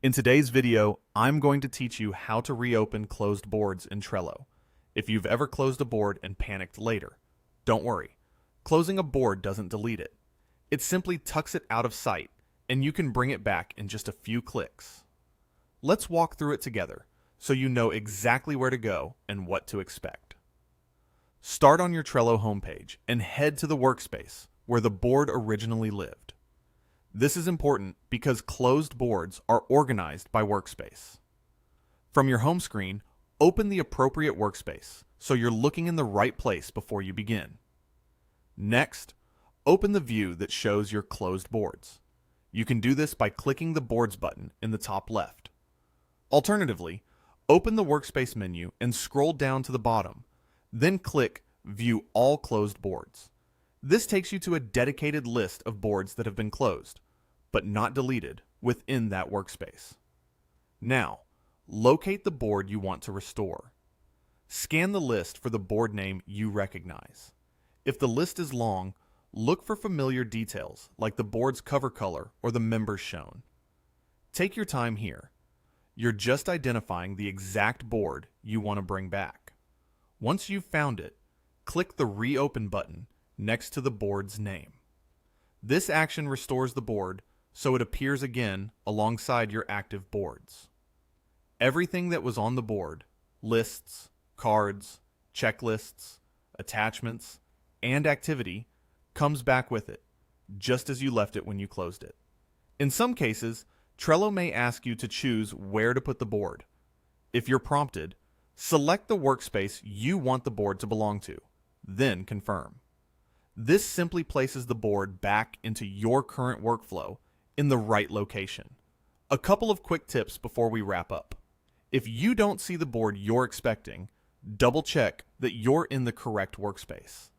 In today's video, I'm going to teach you how to reopen closed boards in Trello. If you've ever closed a board and panicked later, don't worry. Closing a board doesn't delete it. It simply tucks it out of sight, and you can bring it back in just a few clicks. Let's walk through it together so you know exactly where to go and what to expect. Start on your Trello homepage and head to the workspace where the board originally lived. This is important because closed boards are organized by workspace. From your home screen, open the appropriate workspace so you're looking in the right place before you begin. Next, open the view that shows your closed boards. You can do this by clicking the Boards button in the top left. Alternatively, open the Workspace menu and scroll down to the bottom, then click View All Closed Boards. This takes you to a dedicated list of boards that have been closed, but not deleted, within that workspace. Now, locate the board you want to restore. Scan the list for the board name you recognize. If the list is long, look for familiar details like the board's cover color or the members shown. Take your time here. You're just identifying the exact board you want to bring back. Once you've found it, click the Reopen button next to the board's name. This action restores the board so it appears again alongside your active boards. Everything that was on the board, lists, cards, checklists, attachments, and activity, comes back with it, just as you left it when you closed it. In some cases, Trello may ask you to choose where to put the board. If you're prompted, select the workspace you want the board to belong to, then confirm. This simply places the board back into your current workflow in the right location. A couple of quick tips before we wrap up. If you don't see the board you're expecting, double check that you're in the correct workspace.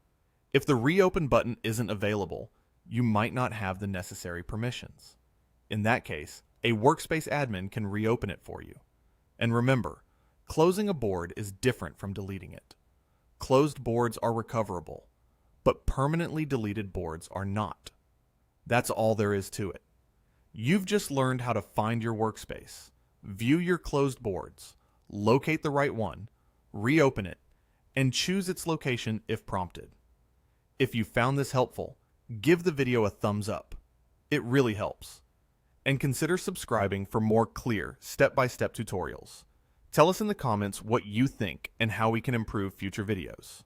If the Reopen button isn't available, you might not have the necessary permissions. In that case, a workspace admin can reopen it for you. And remember, closing a board is different from deleting it. Closed boards are recoverable, but permanently deleted boards are not. That's all there is to it. You've just learned how to find your workspace, view your closed boards, locate the right one, reopen it, and choose its location if prompted. If you found this helpful, give the video a thumbs up. It really helps. And consider subscribing for more clear, step-by-step tutorials. Tell us in the comments what you think and how we can improve future videos.